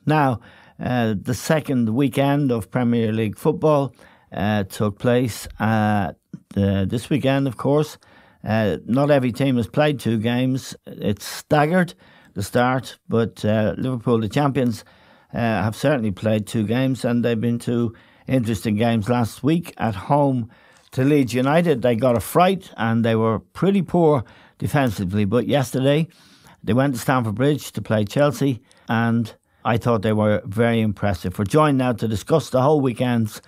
Now, the second weekend of Premier League football took place this weekend, of course. Not every team has played 2 games. It's staggered, the start, but Liverpool, the champions, have certainly played 2 games, and they've been 2 interesting games last week at home to Leeds United. They got a fright and they were pretty poor defensively, but yesterday they went to Stamford Bridge to play Chelsea, and I thought they were very impressive. We're joined now to discuss the whole weekend's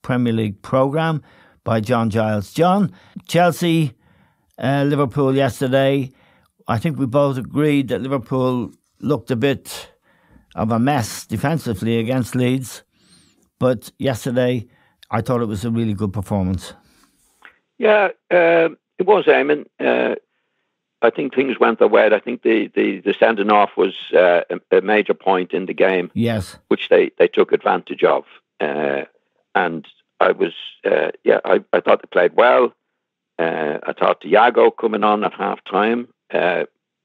Premier League programme by John Giles. John, Chelsea, Liverpool yesterday. I think we both agreed that Liverpool looked a bit of a mess defensively against Leeds, but yesterday I thought it was a really good performance. Yeah, it was, Eamon. I think things went their way. I think the sending off was a major point in the game. Yes, which they took advantage of, and I was I thought they played well. I thought Thiago coming on at half time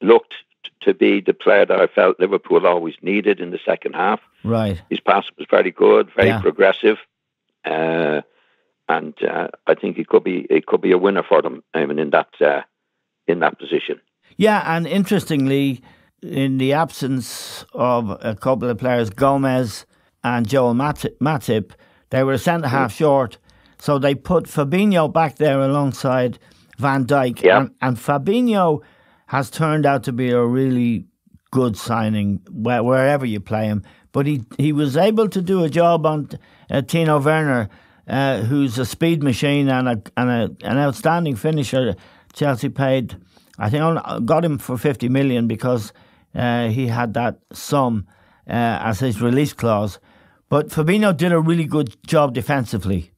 looked to be the player that I felt Liverpool always needed in the second half. Right, his pass was very good, very progressive, and I think it could be a winner for them. I mean, in that position. Yeah, and interestingly, in the absence of a couple of players, Gomez and Joel Matip, they were a centre-half short, so they put Fabinho back there alongside Van Dijk. Yeah. And Fabinho has turned out to be a really good signing wherever you play him. But he was able to do a job on Tino Werner, who's a speed machine and an outstanding finisher. Chelsea paid, I think, got him for 50 million because he had that sum as his release clause. But Fabinho did a really good job defensively.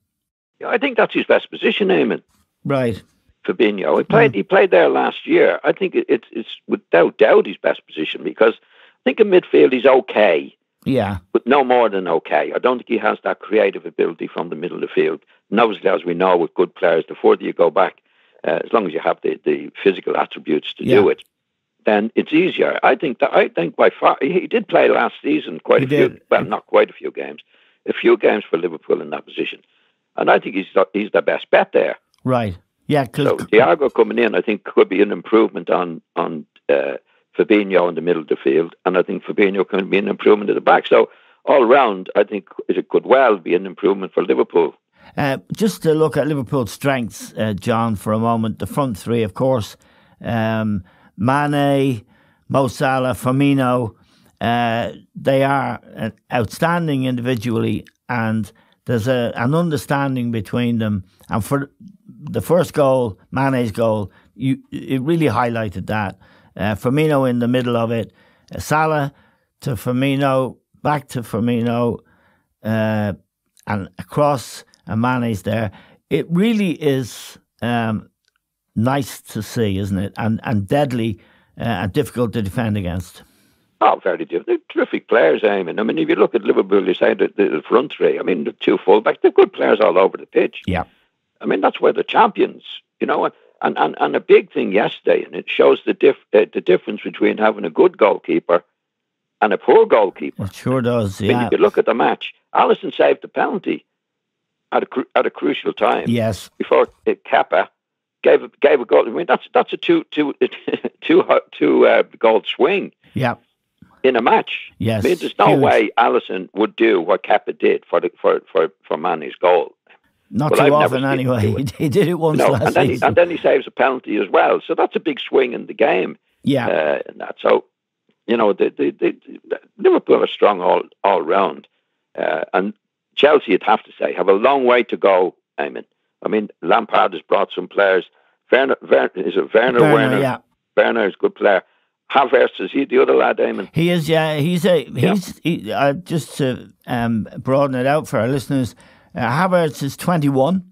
Yeah, I think that's his best position, Eamon. Right. Fabinho. He played there last year. I think it's without doubt his best position, because I think in midfield he's okay. Yeah. But no more than okay. I don't think he has that creative ability from the middle of the field. And obviously, as we know, with good players, the further you go back, as long as you have the physical attributes to do it, then it's easier. I think by far he did play last season quite a few. Well, not quite a few games, a few games for Liverpool in that position, and I think he's the best bet there. Right. Yeah. So Thiago coming in, I think, could be an improvement on Fabinho in the middle of the field, and I think Fabinho can be an improvement at the back. So all round, I think it could well be an improvement for Liverpool. Just to look at Liverpool's strengths, John, for a moment. The front three, of course, Mane, Mo Salah, Firmino, they are outstanding individually, and there's an understanding between them. And for the first goal, Mane's goal, it really highlighted that. Firmino in the middle of it, Salah to Firmino, back to Firmino, and across, and Mane's there. It really is nice to see, isn't it? And deadly and difficult to defend against. Oh, very difficult. They're terrific players, Eamon. I mean, if you look at Liverpool, you say the front three. I mean, the 2 fullbacks, they're good players all over the pitch. Yeah. I mean, that's where they're champions, you know. And a big thing yesterday, and it shows the difference between having a good goalkeeper and a poor goalkeeper. It sure does, yeah. I mean, if you look at the match, Alisson saved the penalty at a crucial time. Yes. Before Kepa gave a goal. I mean, that's a two goal swing. Yeah. In a match. Yes. I mean, there's no way Alisson would do what Kepa did for Mane's goal. Not too often, anyway. He did it once last season. And then he saves a penalty as well. So that's a big swing in the game. Yeah. So, you know, the Liverpool are strong all round. And Chelsea, you'd have to say, have a long way to go, Eamon. I mean, Lampard has brought some players. Werner? Yeah. Werner is a good player. Havertz, is he the other lad, Eamon? He is, yeah. Just to broaden it out for our listeners, Havertz is 21.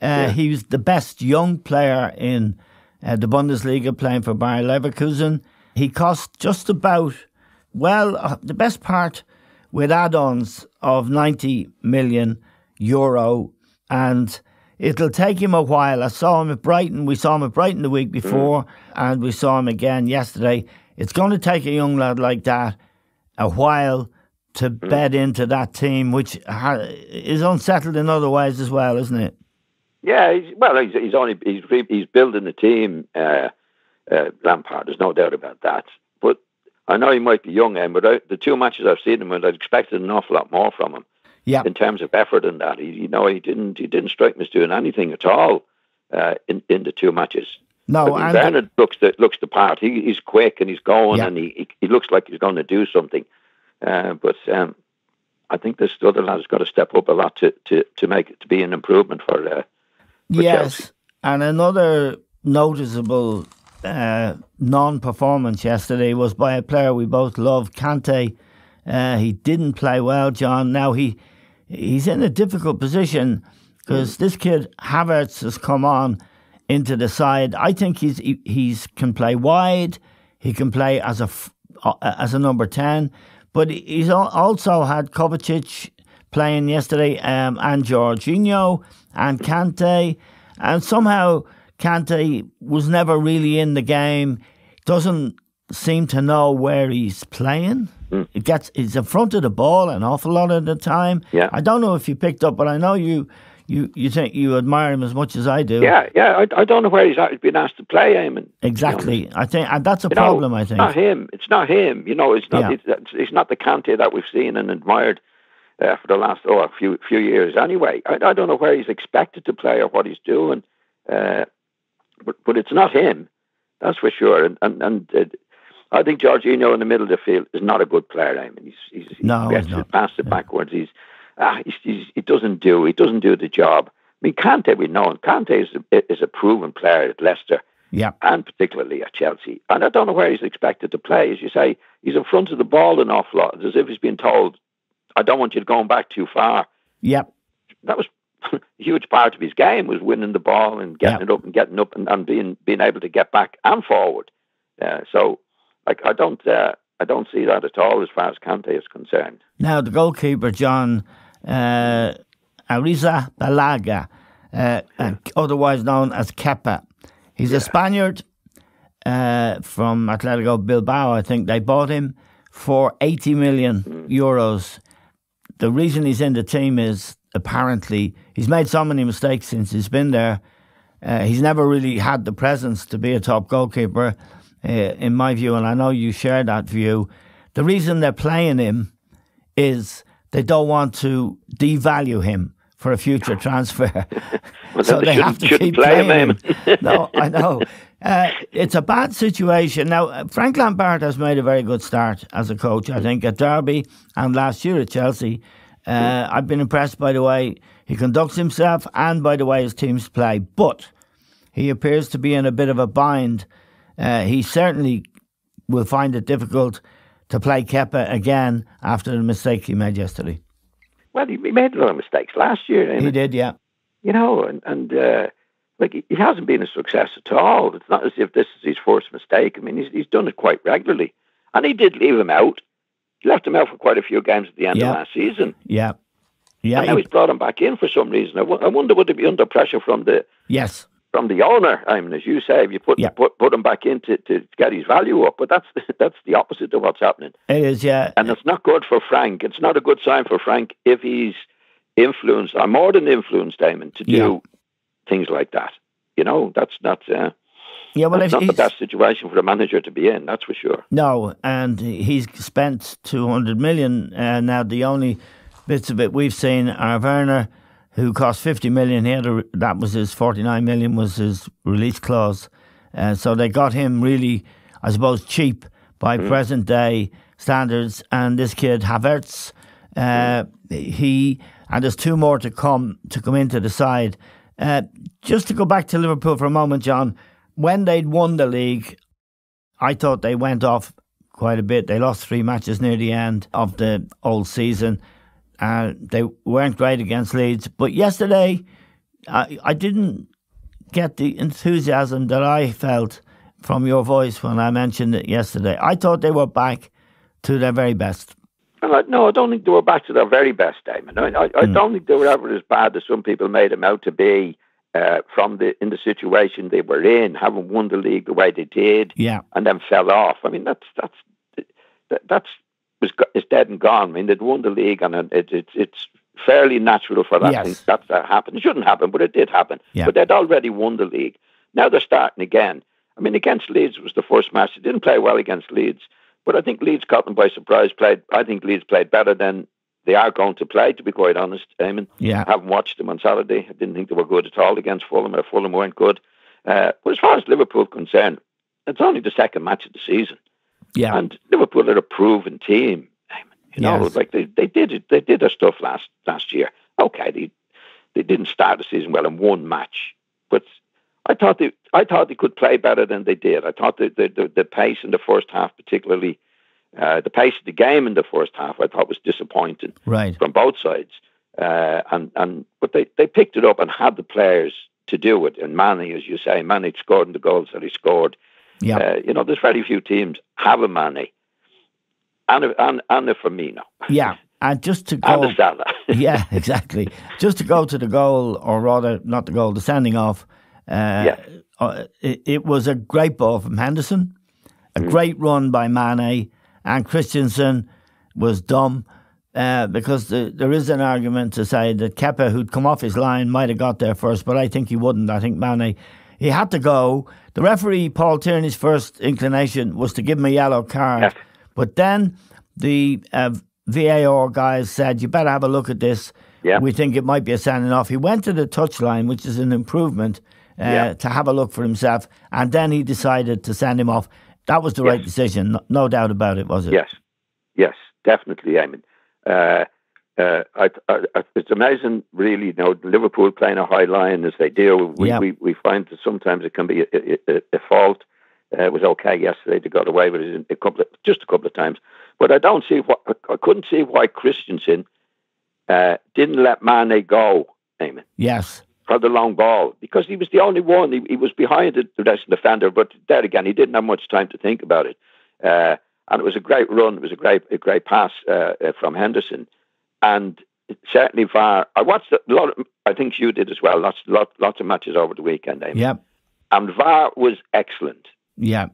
He was the best young player in the Bundesliga, playing for Bayer Leverkusen. He cost just about, the best part with add-ons of €90 million, and it'll take him a while. I saw him at Brighton. We saw him at Brighton the week before, and we saw him again yesterday. It's going to take a young lad like that a while to bed into that team, which is unsettled in other ways as well, isn't it? Yeah, he's building the team. Lampard, there's no doubt about that. But I know he might be young, but the 2 matches I've seen him in, I'd expected an awful lot more from him. Yeah. In terms of effort and that, he didn't strike me as doing anything at all in the 2 matches. No, and Bernard looks the part. He's quick and he's going and he looks like he's going to do something. But I think this other lad's got to step up a lot to make it to be an improvement for Chelsea. And another noticeable non-performance yesterday was by a player we both love, Kante. He didn't play well, John. Now he's in a difficult position because this kid Havertz has come on into the side. I think he's can play wide. He can play as a number 10, but he's also had Kovacic playing yesterday, and Jorginho and Kante, and somehow Kante was never really in the game. Doesn't seem to know where he's playing. He's in front of the ball an awful lot of the time. Yeah. I don't know if you picked up, but I know you think you admire him as much as I do. Yeah. I don't know where he's been asked to play, Eamon. Exactly. I think and that's a problem. I think it's not him. It's not. It's not the Kante that we've seen and admired for the last few years. Anyway, I don't know where he's expected to play or what he's doing, but it's not him. That's for sure. And I think Jorginho in the middle of the field is not a good player. I mean, he's not. Pass it backwards. He doesn't do the job. I mean, Kante, we know, and Kante is a proven player at Leicester, and particularly at Chelsea. And I don't know where he's expected to play. As you say, he's in front of the ball an awful lot. It's as if he's been told, "I don't want you going back too far." Yep, that was a huge part of his game, was winning the ball and getting it up and being able to get back and forward. So, I don't see that at all as far as Kante is concerned. Now the goalkeeper, John. Ariza Balaga, otherwise known as Kepa. He's a Spaniard from Atletico Bilbao. I think they bought him for 80 million euros. The reason he's in the team is apparently he's made so many mistakes since he's been there. He's never really had the presence to be a top goalkeeper, in my view, and I know you share that view. The reason they're playing him is they don't want to devalue him for a future transfer. So they have to keep playing him. No, I know. It's a bad situation. Now, Frank Lampard has made a very good start as a coach, I think, at Derby and last year at Chelsea. I've been impressed by the way he conducts himself and by the way his teams play. But he appears to be in a bit of a bind. He certainly will find it difficult to play Kepa again after the mistake he made yesterday. Well, he made a lot of mistakes last year. He did, yeah. And he hasn't been a success at all. It's not as if this is his first mistake. I mean, he's done it quite regularly. And he did leave him out. He left him out for quite a few games at the end of last season. Yeah. And now he's brought him back in for some reason. I wonder, would it be under pressure from the... Yes. From the owner, I mean, as you say, if you put him back in to get his value up, but that's the opposite of what's happening. It is, yeah. And it's not good for Frank. It's not a good sign for Frank if he's influenced, or more than influenced, Damon, to do things like that. That's not the best situation for a manager to be in, that's for sure. No, and he's spent 200 million. Now, the only bits of it we've seen are Werner, who cost 50 million. That was his 49 million was his release clause. So they got him really, I suppose, cheap by present day standards. And this kid Havertz, and there's 2 more to come into the side. Just to go back to Liverpool for a moment, John, when they'd won the league, I thought they went off quite a bit. They lost 3 matches near the end of the old season. They weren't great against Leeds. But yesterday, I didn't get the enthusiasm that I felt from your voice when I mentioned it yesterday. I thought they were back to their very best. No, I don't think they were back to their very best, Damon. I don't think they were ever as bad as some people made them out to be in the situation they were in, having won the league the way they did, and then fell off. I mean, that's is dead and gone. I mean, they'd won the league, and it's fairly natural for that thing that to happen. It shouldn't happen, but it did happen. Yeah. But they'd already won the league. Now they're starting again. I mean, against Leeds was the first match. They didn't play well against Leeds, but I think Leeds caught them by surprise. I think Leeds played better than they are going to play, to be quite honest. I haven't watched them on Saturday. I didn't think they were good at all against Fulham, or Fulham weren't good. But as far as Liverpool concerned, it's only the second match of the season. Yeah. And Liverpool are a proven team. You know, like they did their stuff last year. Okay, they didn't start the season well in one match, but I thought they could play better than they did. I thought the pace in the first half, particularly the pace of the game in the first half, I thought was disappointing from both sides. But they picked it up and had the players to do it. And Mane, as you say, Mane scored in the goals that he scored. Yeah. You know, there's very few teams have a Mane and a Firmino. Yeah. And just to go... And a Salah. Yeah, exactly. Just to go to the goal, or rather, not the goal, the sending off. It was a great ball from Henderson, a great run by Mane, and Christensen was dumb because there is an argument to say that Kepa, who'd come off his line, might have got there first, but I think he wouldn't. I think Mane, he had to go. The referee, Paul Tierney's first inclination was to give him a yellow card, but then the VAR guys said, you better have a look at this. Yeah. We think it might be a sending off. He went to the touchline, which is an improvement, to have a look for himself, and then he decided to send him off. That was the right decision, no doubt about it, was it? Yes, definitely. I mean, it's amazing, really. You know, Liverpool playing a high line as they do. We find that sometimes it can be a fault. It was okay yesterday; they got away with it just a couple of times. But I couldn't see why Christensen didn't let Mane go, Eamon. Yes. For the long ball, because he was the only one. He was behind the rest of the defender, but there again, he didn't have much time to think about it. And it was a great run. It was a great pass from Henderson, and certainly VAR. I watched a lot. I think you did as well. Lots of matches over the weekend. Yep. And VAR was excellent. Yeah.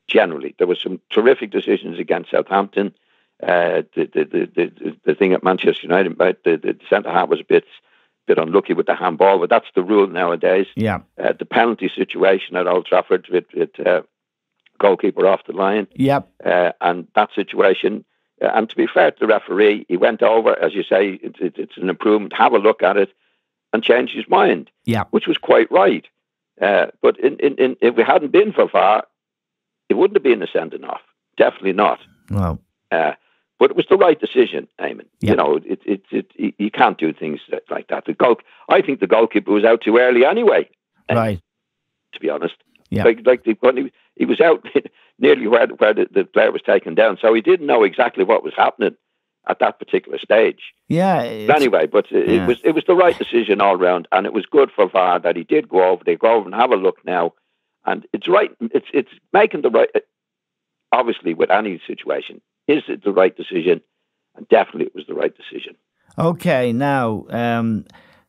Generally, there were some terrific decisions against Southampton. The thing at Manchester United, about the centre half was a bit unlucky with the handball, but that's the rule nowadays. Yeah. The penalty situation at Old Trafford with goalkeeper off the line. Yep. And that situation, and to be fair to the referee, he went over, as you say, it's an improvement, have a look at it, and changed his mind. Yeah. Which was quite right. But if we hadn't been for VAR, it wouldn't have been a sending off. Definitely not. Wow. But it was the right decision, Eamon. Yep. You know, you can't do things like that. I think the goalkeeper was out too early anyway. Right. To be honest. Yeah. When he was out nearly where the player was taken down, so he didn't know exactly what was happening at that particular stage. Yeah. Anyway, but it was the right decision all round, and it was good for VAR that he did go over. They go over and have a look now, and it's right. It's making the right. Obviously, with any situation, is it the right decision? And definitely, it was the right decision. Okay, now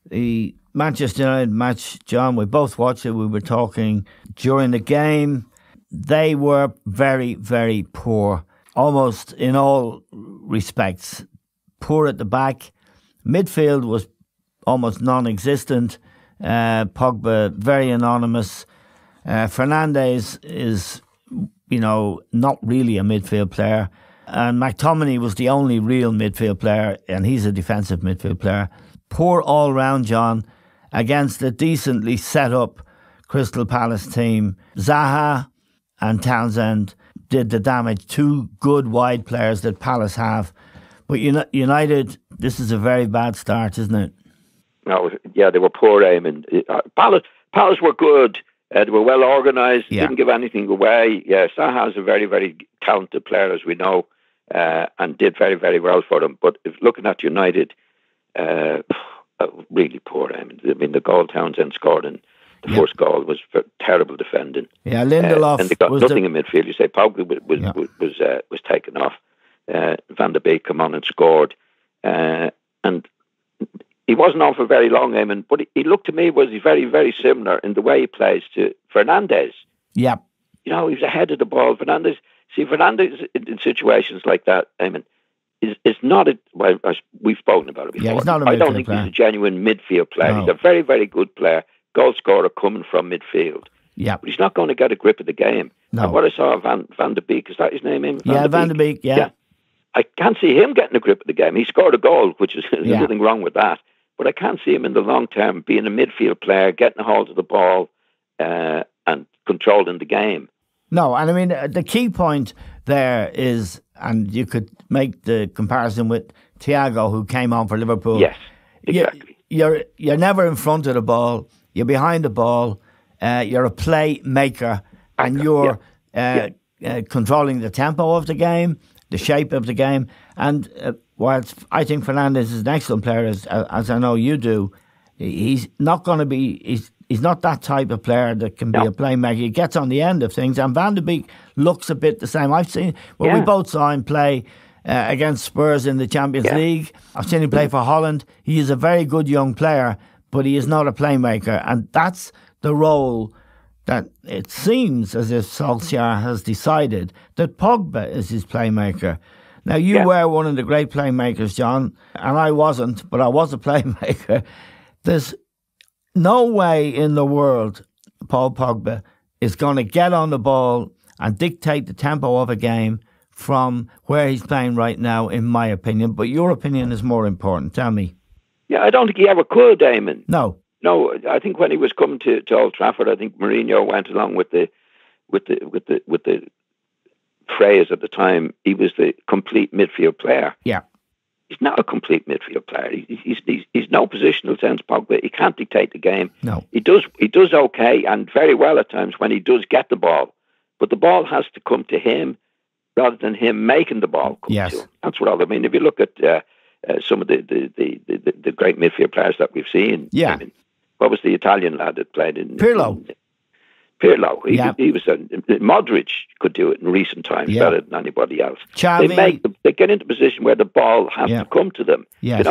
the Manchester United match, John, we both watched it. We were talking during the game. They were very, very poor, almost in all respects. Poor at the back. Midfield was almost non-existent. Pogba, very anonymous. Fernandes is, not really a midfield player. And McTominay was the only real midfield player, and he's a defensive midfield player. Poor all-round, John, against a decently set-up Crystal Palace team. Zaha and Townsend did the damage. Two good wide players that Palace have. But United, this is a very bad start, isn't it? No, yeah, they were poor, Eamon. Palace were good. They were well organised, didn't give anything away. Yeah, Zaha is a very, very talented player, as we know, and did very, very well for them. But if looking at United, really poor. I mean, the goal Townsend scored in the first goal was terrible defending. Yeah, Lindelof. And they got nothing in midfield. You say Pogba was taken off. Van der Beek come on and scored. And he wasn't on for very long, Eamon, but he looked to me was very, very similar in the way he plays to Fernandes. Yeah. He was ahead of the ball. Fernandes in situations like that, Eamon, is not a, well, we've spoken about it before. Yeah, he's not a I don't midfield think player. he's a genuine midfield player. No. He's a very, very good player, goal scorer coming from midfield. Yeah. But he's not going to get a grip of the game. No. And what I saw of Van de Beek, is that his name? Van de Beek, yeah. I can't see him getting a grip of the game. He scored a goal, which is there's nothing wrong with that. But I can't see him in the long term being a midfield player, getting a hold of the ball and controlling the game. No, and I mean, the key point there is, and you could make the comparison with Thiago, who came on for Liverpool. Yes, exactly. You're never in front of the ball. You're behind the ball. You're a playmaker, and you're controlling the tempo of the game, the shape of the game. And whilst I think Fernandes is an excellent player, as I know you do, he's not going to be. He's not that type of player that can be a playmaker. He gets on the end of things, and Van de Beek looks a bit the same. I've seen we both saw him play against Spurs in the Champions League. I've seen him play for Holland. He is a very good young player, but he is not a playmaker, and that's the role that it seems as if Solskjaer has decided that Pogba is his playmaker. Now, you were one of the great playmakers, John, and I wasn't, but I was a playmaker. There's no way in the world Paul Pogba is going to get on the ball and dictate the tempo of a game from where he's playing right now, in my opinion. But your opinion is more important. Tell me. Yeah, I don't think he ever could, Eamon. No, I think when he was coming to Old Trafford, I think Mourinho went along with the phrase at the time. He was the complete midfield player. Yeah. He's not a complete midfield player. He's no positional sense, Pogba. He can't dictate the game. No. He does okay and very well at times when he does get the ball. But the ball has to come to him rather than him making the ball come to him. That's what I mean. If you look at some of the great midfield players that we've seen. Yeah. I mean, what was the Italian lad that played in... Pirlo. Pirlo. He was Modric could do it in recent times better than anybody else. Xavi. They get into a position where the ball has to come to them. Yes.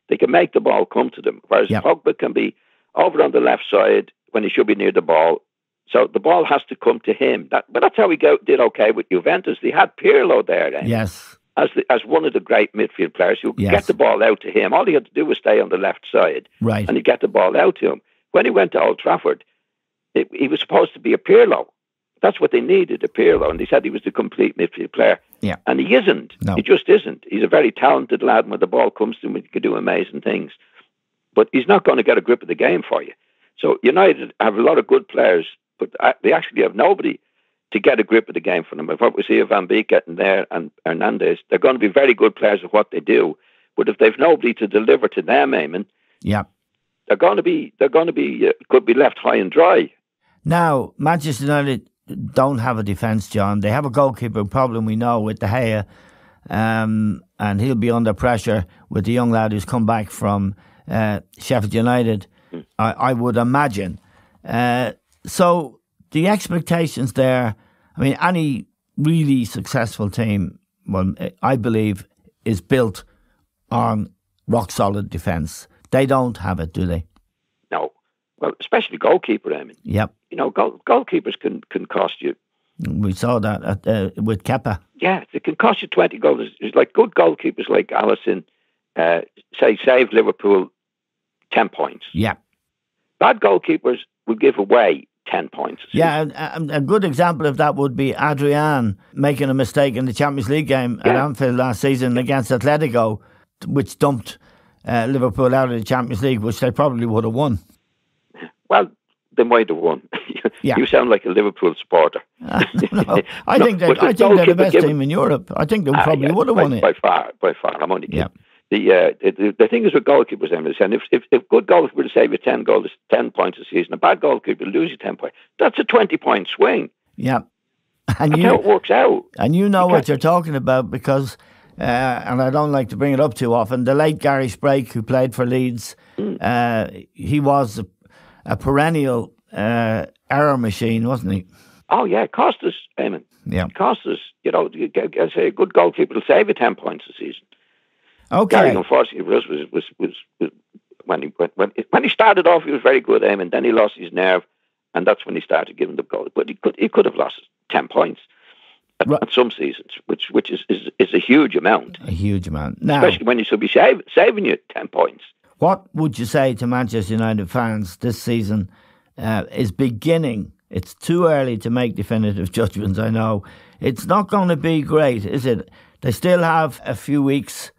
They can make the ball come to them. Whereas Pogba can be over on the left side when he should be near the ball. So the ball has to come to him. But that's how he did okay with Juventus. They had Pirlo there then. Yes. As one of the great midfield players who could get the ball out to him. All he had to do was stay on the left side. Right. And he'd get the ball out to him. When he went to Old Trafford, he was supposed to be a Pirlo. That's what they needed, a Pirlo. And they said he was the complete midfield player. Yeah. And he isn't. No. He just isn't. He's a very talented lad. And when the ball comes to him, he can do amazing things. But he's not going to get a grip of the game for you. So United have a lot of good players, but they actually have nobody to get a grip of the game for them. If what we see of Van Beek getting there and Hernandez, they're going to be very good players at what they do. But if they've nobody to deliver to them, Eamon, they're going to be could be left high and dry. Now, Manchester United don't have a defence, John. They have a goalkeeper problem, we know, with De Gea, and he'll be under pressure with the young lad who's come back from Sheffield United, I would imagine. So the expectations there, I mean, any really successful team, well, I believe, is built on rock-solid defence. They don't have it, do they? No. Well, especially goalkeeper, I mean. Yep. Goalkeepers can cost you. We saw that with Kepa. Yeah, it can cost you 20 goals. It's like good goalkeepers like Alisson, saved Liverpool 10 points. Yeah. Bad goalkeepers will give away 10 points. Yeah, a good example of that would be Adrian making a mistake in the Champions League game at Anfield last season against Atletico, which dumped Liverpool out of the Champions League, which they probably would have won. Well, they might have won. You sound like a Liverpool supporter. No, I think they're the best team in Europe. I think they probably would have won it. By far. I'm only kidding. The thing is with goalkeepers, Emily, if good goalkeeper save you 10 points a season, a bad goalkeeper lose you 10 points. That's a 20-point swing. Yeah. And that's how it works out. And you know what you're talking about because, and I don't like to bring it up too often, the late Gary Sprake, who played for Leeds, he was a perennial error machine, wasn't he? Oh, yeah, it cost us, Eamon. Yeah. It cost us, I say a good goalkeeper will save you 10 points a season. Okay. Gary, unfortunately for us, was when he started off, he was very good, and then he lost his nerve, and that's when he started giving the goal. But he could have lost 10 points. at some seasons, which is a huge amount. A huge amount. Now, especially when you should be saving you 10 points. What would you say to Manchester United fans this season is beginning? It's too early to make definitive judgments, I know. It's not going to be great, is it? They still have a few weeks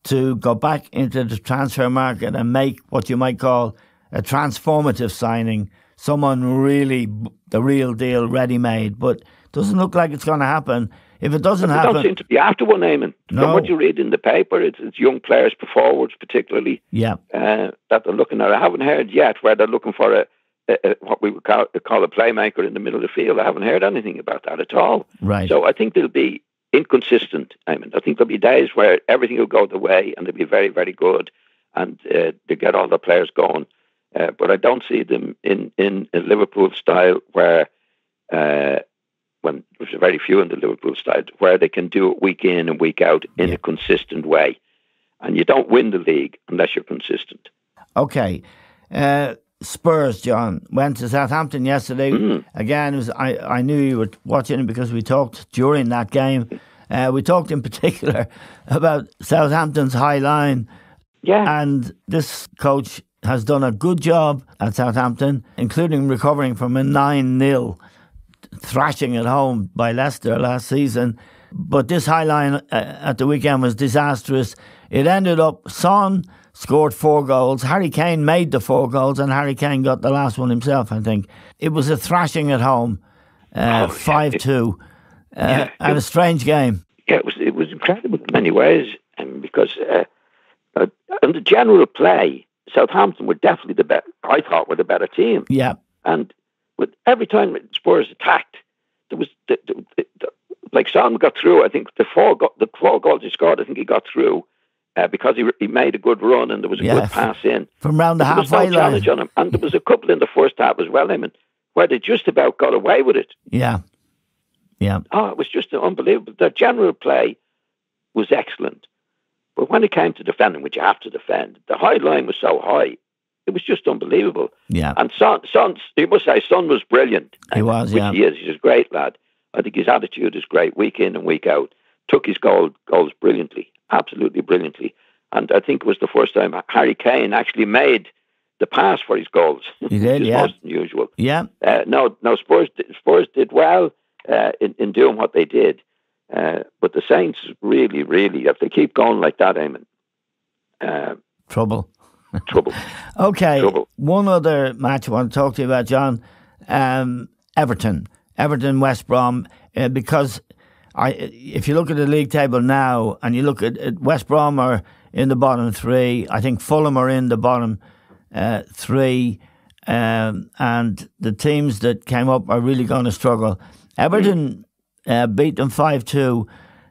to go back into the transfer market and make what you might call a transformative signing, someone really, the real deal, ready-made. But it doesn't look like it's going to happen. If it doesn't happen... They don't seem to be after one, Eamon. No. From what you read in the paper, it's young players, forwards particularly, that they're looking at. I haven't heard yet where they're looking for what we would call a playmaker in the middle of the field. I haven't heard anything about that at all. Right. So I think they'll be inconsistent, Eamon. I think there'll be days where everything will go the way and they'll be very, very good and they get all the players going. But I don't see them in a Liverpool style where... when there's very few in the Liverpool side, where they can do it week in and week out in a consistent way. And you don't win the league unless you're consistent. Okay. Spurs, John, went to Southampton yesterday. Again, I knew you were watching it because we talked during that game. We talked in particular about Southampton's high line. Yeah. And this coach has done a good job at Southampton, including recovering from a 9-0 thrashing at home by Leicester last season. But this high line at the weekend was disastrous. It ended up, Son scored 4 goals, Harry Kane made the 4 goals, and Harry Kane got the last one himself, I think. It was a thrashing at home, 5-2, and a strange game. Yeah, it was incredible in many ways, because in the general play, Southampton were definitely I thought were the better team. Yeah. And but every time Spurs attacked, there was like Son got through. I think the four goals he scored, I think he got through because he made a good run and there was a good pass in from round the halfway line. Challenge on him, and there was a couple in the first half as well, Eamon, where they just about got away with it. Yeah. Oh, it was just unbelievable. Their general play was excellent, but when it came to defending, which you have to defend, the high line was so high. It was just unbelievable. Yeah. And Son, you must say, Son was brilliant. He was, which he is. He's a great lad. I think his attitude is great, week in and week out. Took his goals brilliantly, absolutely brilliantly. And I think it was the first time Harry Kane actually made the pass for his goals. He did, which is most unusual. Yeah. No, Spurs did well in doing what they did. But the Saints really, really, if they keep going like that, Eamon... Trouble. Okay. Trouble. One other match I want to talk to you about, John. Everton, West Brom, because if you look at the league table now and you look at West Brom are in the bottom 3, I think Fulham are in the bottom 3, and the teams that came up are really going to struggle. Everton beat them 5-2,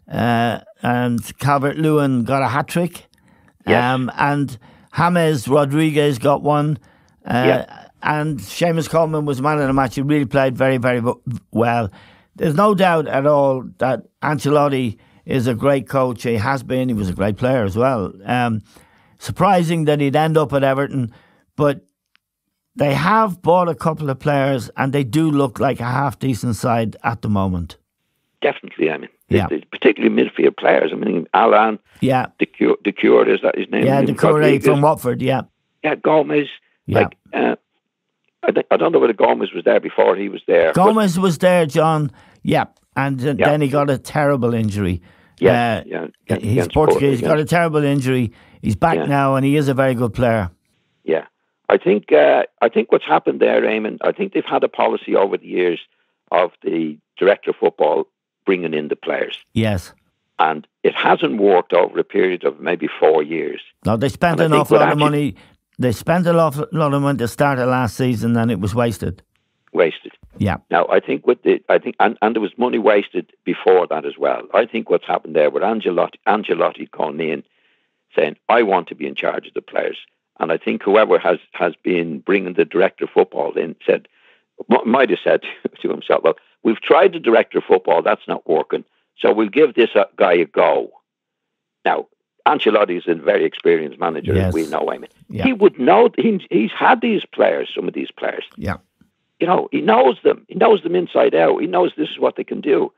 and Calvert-Lewin got a hat-trick. Yes. And James Rodriguez got one. And Seamus Coleman was man of the match. He really played very, very well. There's no doubt at all that Ancelotti is a great coach. He has been. He was a great player as well. Surprising that he'd end up at Everton, but they have bought a couple of players and they do look like a half-decent side at the moment. Definitely, I mean. Particularly midfield players. I mean, Alan, the Cure, is that his name? Yeah, the Cure from Watford, Yeah, Gomez. Yeah. I don't know whether Gomez was there before he was there. Gomez was there, John. Yeah, and then he got a terrible injury. He's Portuguese. He got a terrible injury. He's back now, and he is a very good player. Yeah, I think what's happened there, Eamon, I think they've had a policy over the years of the director of football bringing in the players. Yes. And it hasn't worked over a period of maybe 4 years. No, they spent an awful lot of money. They spent a lot of money to start the last season, and it was wasted. Yeah. Now, I think and there was money wasted before that as well. I think what's happened there with Ancelotti calling in, saying, I want to be in charge of the players. And I think whoever has been bringing the director of football in might have said to himself, well, we've tried the director of football, that's not working, so we'll give this guy a go. Now, Ancelotti is a very experienced manager, as we know him. Yeah. He would know, he's had these players, some of these players. Yeah. You know, he knows them. He knows them inside out. He knows this is what they can do.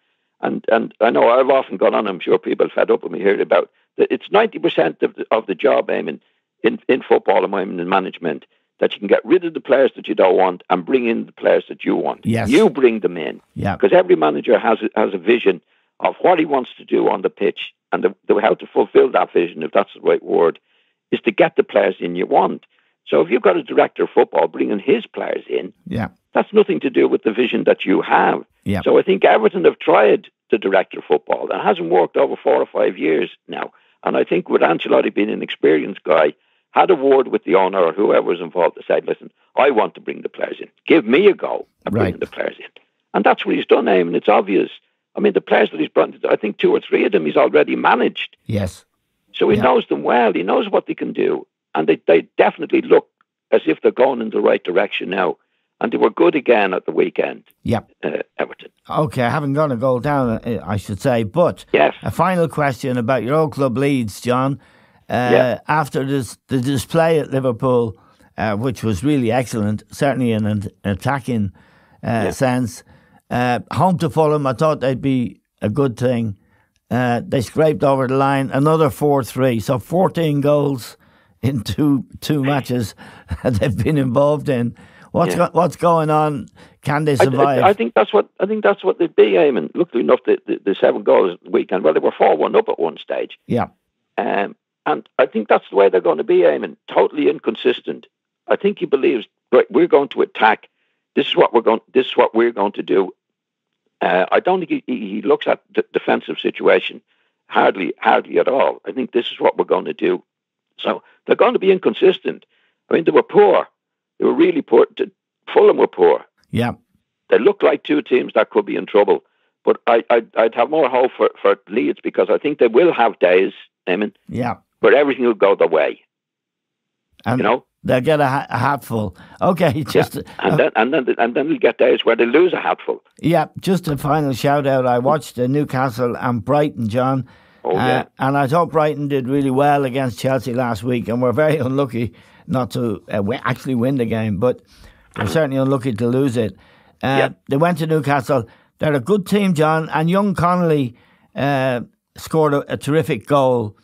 And I know I've often gone on, I'm sure people fed up with me hearing about that. It's 90% of the job, Eamon, in football and in management, that you can get rid of the players that you don't want and bring in the players that you want. Yes. You bring them in. Yeah. Because every manager has a vision of what he wants to do on the pitch, and how to fulfill that vision, if that's the right word, is to get the players in you want. So if you've got a director of football bringing his players in, that's nothing to do with the vision that you have. Yeah. So I think Everton have tried the director of football. That hasn't worked over 4 or 5 years now. And I think with Ancelotti being an experienced guy, had a word with the owner or whoever was involved to say, listen, I want to bring the players in. Give me a go at bringing the players in. And that's what he's done, Eamon. It's obvious. I mean, the players that he's brought, I think 2 or 3 of them he's already managed. Yes. So he knows them well. He knows what they can do. And they definitely look as if they're going in the right direction now. And they were good again at the weekend, Everton. Okay, I haven't gone a goal down, I should say. But a final question about your old club Leeds, John. After the display at Liverpool, which was really excellent, certainly in an attacking sense, home to Fulham, I thought they'd be a good thing. They scraped over the line, another 4-3, so 14 goals in two matches they've been involved in. What's going on? Can they survive? I think that's what they'd be, Eamon. Luckily enough, the 7 goals at the weekend. Well, they were 4-1 up at one stage. Yeah. And I think that's the way they're going to be, Eamon. Totally inconsistent. I think he believes, right, we're going to attack. This is what we're going to do. I don't think he looks at the defensive situation hardly at all. I think this is what we're going to do. So they're going to be inconsistent. I mean, they were poor. They were really poor. Fulham were poor. Yeah. They look like 2 teams that could be in trouble. But I'd have more hope for Leeds, because I think they will have days, Eamon, where everything will go their way. And they'll get a hatful. Okay, and then they'll get days where they lose a hatful. Yeah, just a final shout out. I watched Newcastle and Brighton, John. And I thought Brighton did really well against Chelsea last week, and were very unlucky not to actually win the game, but they're certainly unlucky to lose it. They went to Newcastle. They're a good team, John, and young Connolly scored a terrific goal.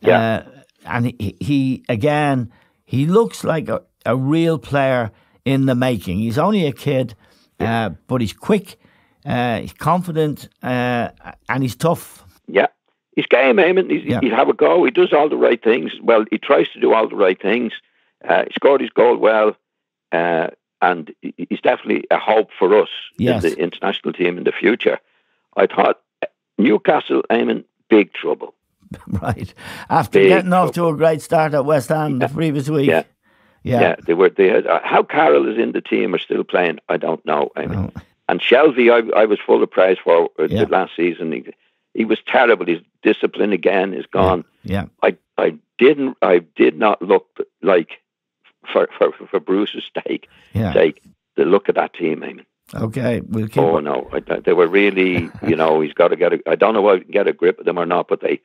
And he looks like a real player in the making. He's only a kid, but he's quick, he's confident, and he's tough. Yeah. He's game, Eamon. He'll have a go. He does all the right things. Well, he tries to do all the right things. He scored his goal well, and he's definitely a hope for us in the international team in the future. I thought Newcastle, Eamon, big trouble. Right. After getting off to a great start at West Ham the previous week. Yeah. They had, how Carroll is in the team or still playing, I don't know. Eamon. And Shelby, I was full of praise for the last season. He was terrible. His discipline again is gone. Yeah. I did not look like for Bruce's sake to look at that team, Eamon. Okay, we'll keep. Oh no, they were really. He's got to get. I don't know if he can get a grip of them or not, but they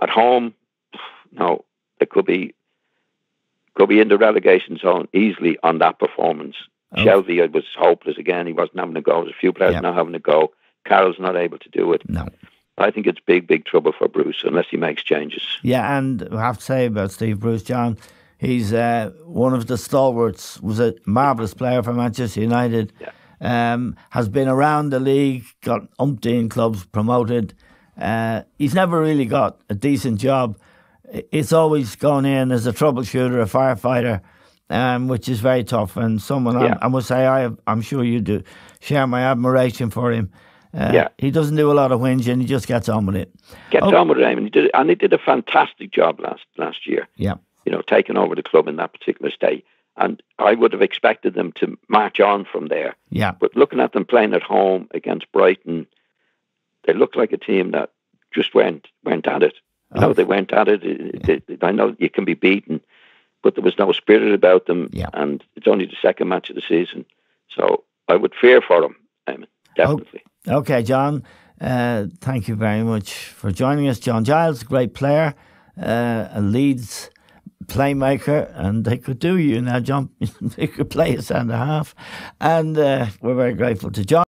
at home, no, they could be in the relegation zone easily on that performance. Shelby was hopeless again. He wasn't having a go. There's a few players not having a go. Carroll's not able to do it. No. I think it's big trouble for Bruce unless he makes changes. Yeah, and I have to say about Steve Bruce, John, he's one of the stalwarts, was a marvellous player for Manchester United, has been around the league, got umpteen clubs promoted. He's never really got a decent job. It's always gone in as a troubleshooter, a firefighter, which is very tough. And someone, I must say, I'm sure you do share my admiration for him. He doesn't do a lot of whinging. He just gets on with it. On with it, and he did a fantastic job last year. Yeah, taking over the club in that particular state, and I would have expected them to march on from there. Yeah, but looking at them playing at home against Brighton, they looked like a team that just went at it. They went at it. I know you can be beaten, but there was no spirit about them. Yeah, and it's only the second match of the season, so I would fear for them. Definitely. Okay, John, thank you very much for joining us. John Giles, great player, a Leeds playmaker, and they could do you now, John. They could play a centre half, and we're very grateful to John.